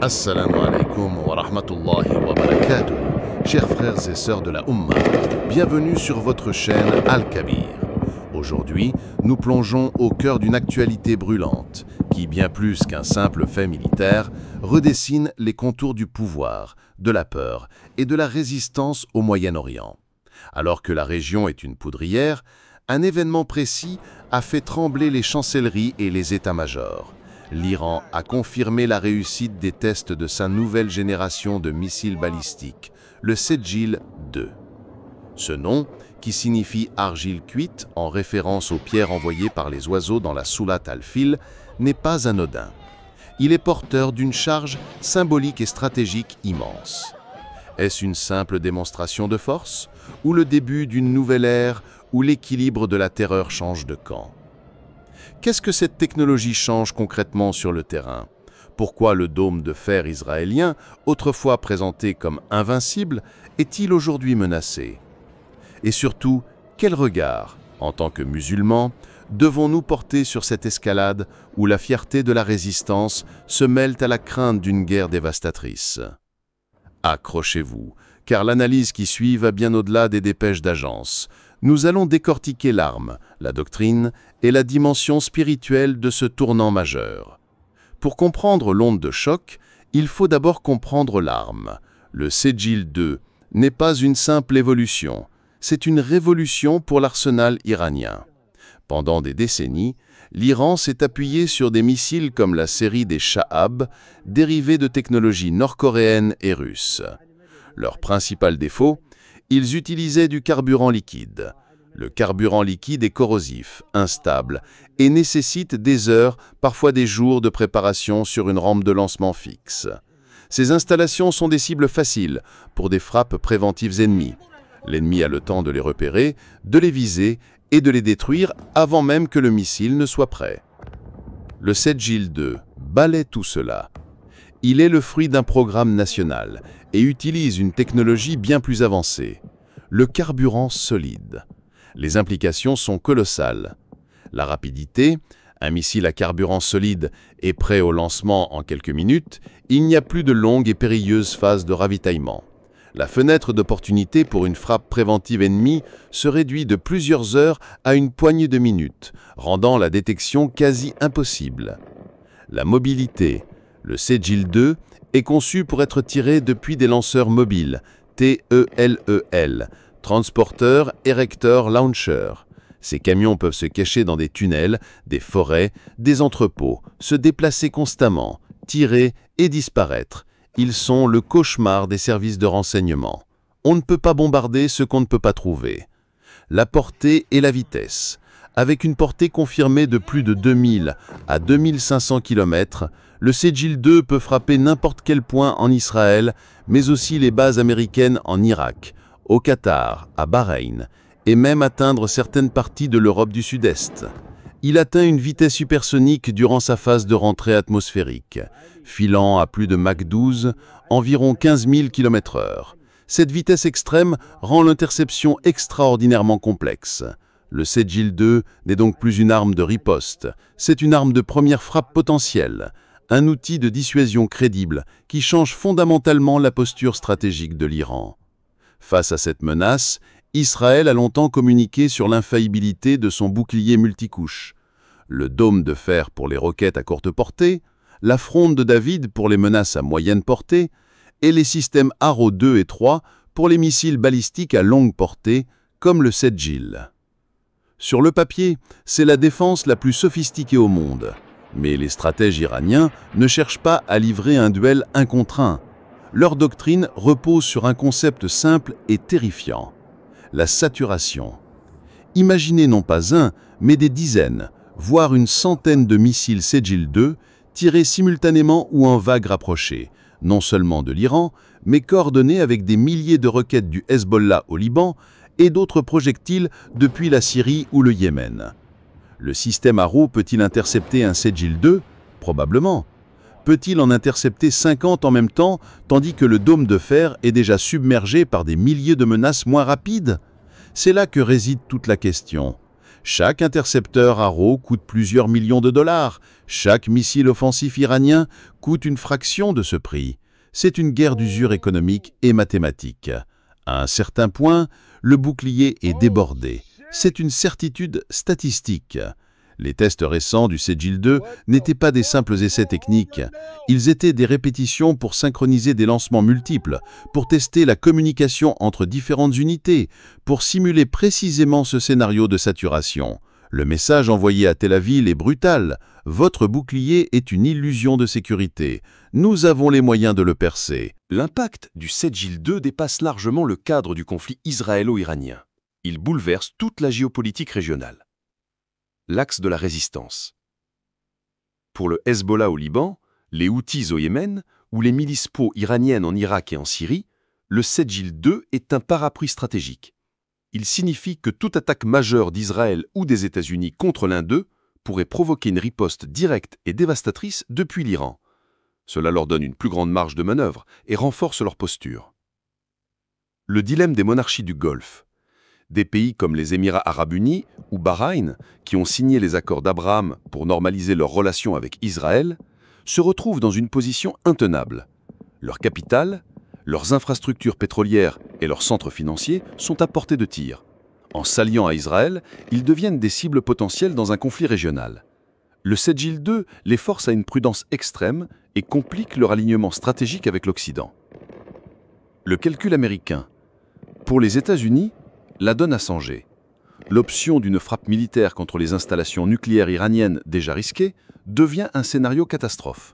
Assalamu alaikum wa rahmatullahi wa barakatuh. Chers frères et sœurs de la Ummah, bienvenue sur votre chaîne Al-Kabir. Aujourd'hui, nous plongeons au cœur d'une actualité brûlante qui, bien plus qu'un simple fait militaire, redessine les contours du pouvoir, de la peur et de la résistance au Moyen-Orient. Alors que la région est une poudrière, un événement précis a fait trembler les chancelleries et les états-majors. L'Iran a confirmé la réussite des tests de sa nouvelle génération de missiles balistiques, le Sedjil 2. Ce nom, qui signifie argile cuite en référence aux pierres envoyées par les oiseaux dans la Soulat al-Fil, n'est pas anodin. Il est porteur d'une charge symbolique et stratégique immense. Est-ce une simple démonstration de force ou le début d'une nouvelle ère où l'équilibre de la terreur change de camp? Qu'est-ce que cette technologie change concrètement sur le terrain? Pourquoi le dôme de fer israélien, autrefois présenté comme invincible, est-il aujourd'hui menacé? Et surtout, quel regard, en tant que musulmans, devons-nous porter sur cette escalade où la fierté de la résistance se mêle à la crainte d'une guerre dévastatrice? Accrochez-vous, car l'analyse qui suit va bien au-delà des dépêches d'agence. Nous allons décortiquer l'arme, la doctrine et la dimension spirituelle de ce tournant majeur. Pour comprendre l'onde de choc, il faut d'abord comprendre l'arme. Le Sedjil 2 n'est pas une simple évolution, c'est une révolution pour l'arsenal iranien. Pendant des décennies, l'Iran s'est appuyé sur des missiles comme la série des Shahab, dérivés de technologies nord-coréennes et russes. Leur principal défaut, ils utilisaient du carburant liquide. Le carburant liquide est corrosif, instable et nécessite des heures, parfois des jours de préparation sur une rampe de lancement fixe. Ces installations sont des cibles faciles pour des frappes préventives ennemies. L'ennemi a le temps de les repérer, de les viser et de les détruire avant même que le missile ne soit prêt. Le Sedjil 2 balaie tout cela. Il est le fruit d'un programme national et utilise une technologie bien plus avancée, le carburant solide. Les implications sont colossales. La rapidité, un missile à carburant solide est prêt au lancement en quelques minutes, il n'y a plus de longues et périlleuses phases de ravitaillement. La fenêtre d'opportunité pour une frappe préventive ennemie se réduit de plusieurs heures à une poignée de minutes, rendant la détection quasi impossible. La mobilité. Le Sedjil 2 est conçu pour être tiré depuis des lanceurs mobiles, TELEL, Transporteur Erector Launcher. Ces camions peuvent se cacher dans des tunnels, des forêts, des entrepôts, se déplacer constamment, tirer et disparaître. Ils sont le cauchemar des services de renseignement. On ne peut pas bombarder ce qu'on ne peut pas trouver. La portée et la vitesse. Avec une portée confirmée de plus de 2000 à 2500 km, le Sedjil 2 peut frapper n'importe quel point en Israël, mais aussi les bases américaines en Irak, au Qatar, à Bahreïn, et même atteindre certaines parties de l'Europe du Sud-Est. Il atteint une vitesse supersonique durant sa phase de rentrée atmosphérique, filant à plus de Mach 12, environ 15 000 km/h. Cette vitesse extrême rend l'interception extraordinairement complexe. Le Sedjil 2 n'est donc plus une arme de riposte, c'est une arme de première frappe potentielle, un outil de dissuasion crédible qui change fondamentalement la posture stratégique de l'Iran. Face à cette menace, Israël a longtemps communiqué sur l'infaillibilité de son bouclier multicouche. Le dôme de fer pour les roquettes à courte portée, la fronde de David pour les menaces à moyenne portée, et les systèmes Arrow 2 et 3 pour les missiles balistiques à longue portée, comme le Sedjil. Sur le papier, c'est la défense la plus sophistiquée au monde. Mais les stratèges iraniens ne cherchent pas à livrer un duel un contre un. Leur doctrine repose sur un concept simple et terrifiant. La saturation. Imaginez non pas un, mais des dizaines, voire une centaine de missiles Sedjil 2 tirés simultanément ou en vagues rapprochées, non seulement de l'Iran, mais coordonnés avec des milliers de roquettes du Hezbollah au Liban et d'autres projectiles depuis la Syrie ou le Yémen. Le système Arrow peut-il intercepter un Sedjil 2? Probablement. Peut-il en intercepter 50 en même temps, tandis que le dôme de fer est déjà submergé par des milliers de menaces moins rapides? C'est là que réside toute la question. Chaque intercepteur Arrow coûte plusieurs millions de dollars. Chaque missile offensif iranien coûte une fraction de ce prix. C'est une guerre d'usure économique et mathématique. À un certain point, le bouclier est débordé. C'est une certitude statistique. Les tests récents du Sedgil-2 n'étaient pas des simples essais techniques. Ils étaient des répétitions pour synchroniser des lancements multiples, pour tester la communication entre différentes unités, pour simuler précisément ce scénario de saturation. Le message envoyé à Tel Aviv est brutal. Votre bouclier est une illusion de sécurité. Nous avons les moyens de le percer. L'impact du Sedgil-2 dépasse largement le cadre du conflit israélo-iranien. Il bouleverse toute la géopolitique régionale. L'axe de la résistance. Pour le Hezbollah au Liban, les Houthis au Yémen ou les milices pro-iraniennes en Irak et en Syrie, le Sedgil-2 est un parapluie stratégique. Il signifie que toute attaque majeure d'Israël ou des États-Unis contre l'un d'eux pourrait provoquer une riposte directe et dévastatrice depuis l'Iran. Cela leur donne une plus grande marge de manœuvre et renforce leur posture. Le dilemme des monarchies du Golfe. Des pays comme les Émirats arabes unis ou Bahreïn, qui ont signé les accords d'Abraham pour normaliser leurs relations avec Israël, se retrouvent dans une position intenable. Leur capitale, leurs infrastructures pétrolières et leurs centres financiers sont à portée de tir. En s'alliant à Israël, ils deviennent des cibles potentielles dans un conflit régional. Le Sedgil-2 les force à une prudence extrême et complique leur alignement stratégique avec l'Occident. Le calcul américain. Pour les États-Unis, la donne a changé. L'option d'une frappe militaire contre les installations nucléaires iraniennes déjà risquées devient un scénario catastrophe.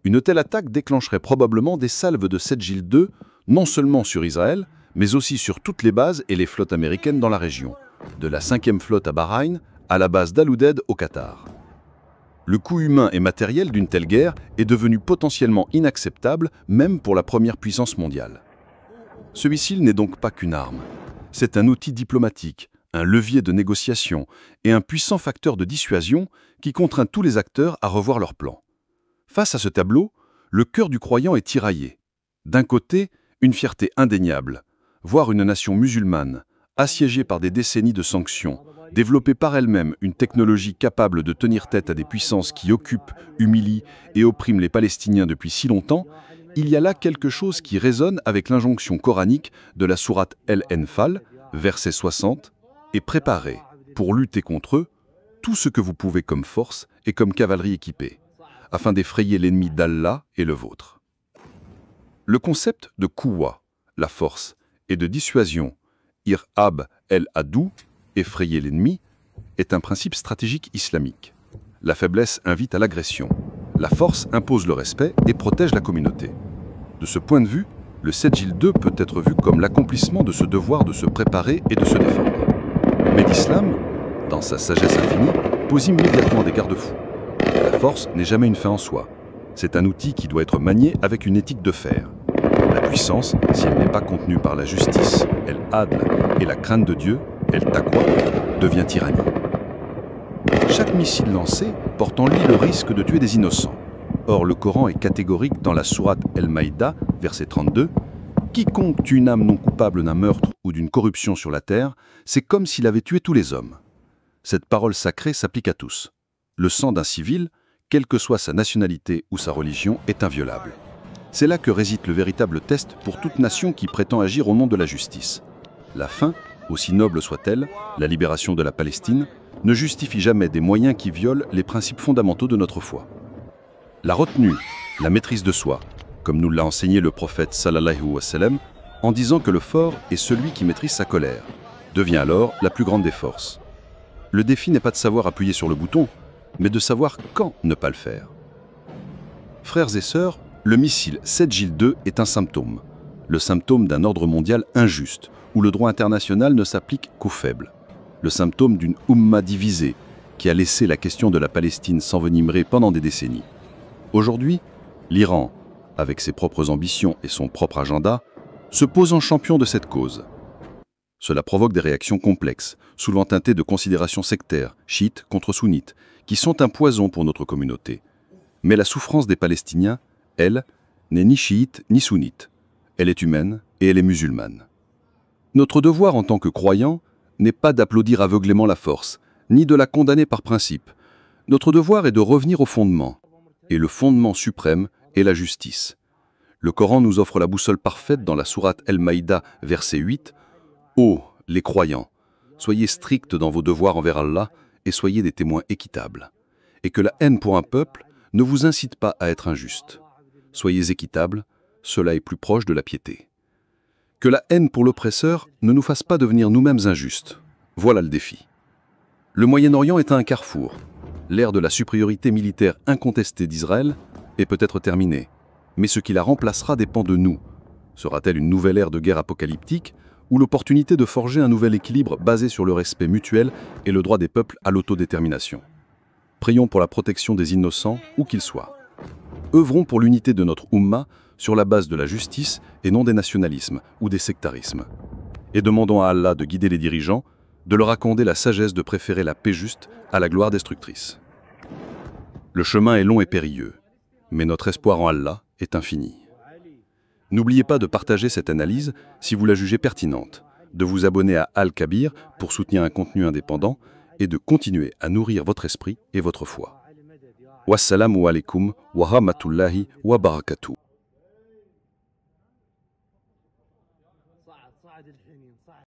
Une telle attaque déclencherait probablement des salves de Sedgil-2, non seulement sur Israël, mais aussi sur toutes les bases et les flottes américaines dans la région, de la 5e flotte à Bahreïn à la base d'Al-Udeid au Qatar. Le coût humain et matériel d'une telle guerre est devenu potentiellement inacceptable, même pour la première puissance mondiale. Ce missile n'est donc pas qu'une arme. C'est un outil diplomatique, un levier de négociation et un puissant facteur de dissuasion qui contraint tous les acteurs à revoir leurs plans. Face à ce tableau, le cœur du croyant est tiraillé. D'un côté, une fierté indéniable, voir une nation musulmane, assiégée par des décennies de sanctions, développer par elle-même une technologie capable de tenir tête à des puissances qui occupent, humilient et oppriment les Palestiniens depuis si longtemps, il y a là quelque chose qui résonne avec l'injonction coranique de la sourate El-Enfal, verset 60, « Et préparez, pour lutter contre eux, tout ce que vous pouvez comme force et comme cavalerie équipée, afin d'effrayer l'ennemi d'Allah et le vôtre. » Le concept de Quwwa, la force, et de dissuasion, Irhab el-Adou, effrayer l'ennemi, est un principe stratégique islamique. La faiblesse invite à l'agression. La force impose le respect et protège la communauté. De ce point de vue, le Sedgil-2 peut être vu comme l'accomplissement de ce devoir de se préparer et de se défendre. Mais l'islam, dans sa sagesse infinie, pose immédiatement des garde-fous. La force n'est jamais une fin en soi. C'est un outil qui doit être manié avec une éthique de fer. La puissance, si elle n'est pas contenue par la justice, el-adl, et la crainte de Dieu, el-taqwa, devient tyrannie. Chaque missile lancé porte en lui le risque de tuer des innocents. Or, le Coran est catégorique dans la sourate El-Maïda, verset 32, « Quiconque tue une âme non coupable d'un meurtre ou d'une corruption sur la terre, c'est comme s'il avait tué tous les hommes. » Cette parole sacrée s'applique à tous. Le sang d'un civil, quelle que soit sa nationalité ou sa religion, est inviolable. C'est là que réside le véritable test pour toute nation qui prétend agir au nom de la justice. La fin, aussi noble soit-elle, la libération de la Palestine, ne justifie jamais des moyens qui violent les principes fondamentaux de notre foi. La retenue, la maîtrise de soi, comme nous l'a enseigné le prophète sallallahu alayhi wa sallam, en disant que le fort est celui qui maîtrise sa colère, devient alors la plus grande des forces. Le défi n'est pas de savoir appuyer sur le bouton, mais de savoir quand ne pas le faire. Frères et sœurs, le missile Sedgil-2 est un symptôme. Le symptôme d'un ordre mondial injuste, où le droit international ne s'applique qu'aux faibles. Le symptôme d'une Oumma divisée, qui a laissé la question de la Palestine s'envenimer pendant des décennies. Aujourd'hui, l'Iran, avec ses propres ambitions et son propre agenda, se pose en champion de cette cause. Cela provoque des réactions complexes, souvent teintées de considérations sectaires, chiites contre sunnites, qui sont un poison pour notre communauté. Mais la souffrance des Palestiniens, elle, n'est ni chiite ni sunnite. Elle est humaine et elle est musulmane. Notre devoir en tant que croyants n'est pas d'applaudir aveuglément la force, ni de la condamner par principe. Notre devoir est de revenir au fondement. Et le fondement suprême est la justice. Le Coran nous offre la boussole parfaite dans la sourate El-Maïda, verset 8. « Ô les croyants, soyez stricts dans vos devoirs envers Allah et soyez des témoins équitables. Et que la haine pour un peuple ne vous incite pas à être injuste. Soyez équitables, cela est plus proche de la piété. Que la haine pour l'oppresseur ne nous fasse pas devenir nous-mêmes injustes. Voilà le défi. Le Moyen-Orient est un carrefour. L'ère de la supériorité militaire incontestée d'Israël est peut-être terminée, mais ce qui la remplacera dépend de nous. Sera-t-elle une nouvelle ère de guerre apocalyptique ou l'opportunité de forger un nouvel équilibre basé sur le respect mutuel et le droit des peuples à l'autodétermination? Prions pour la protection des innocents, où qu'ils soient. Œuvrons pour l'unité de notre Oumma sur la base de la justice et non des nationalismes ou des sectarismes. Et demandons à Allah de guider les dirigeants, de leur accorder la sagesse de préférer la paix juste à la gloire destructrice. Le chemin est long et périlleux, mais notre espoir en Allah est infini. N'oubliez pas de partager cette analyse si vous la jugez pertinente, de vous abonner à Al-Kabir pour soutenir un contenu indépendant et de continuer à nourrir votre esprit et votre foi. Wassalamu alaikum wa rahmatullahi wa barakatuh.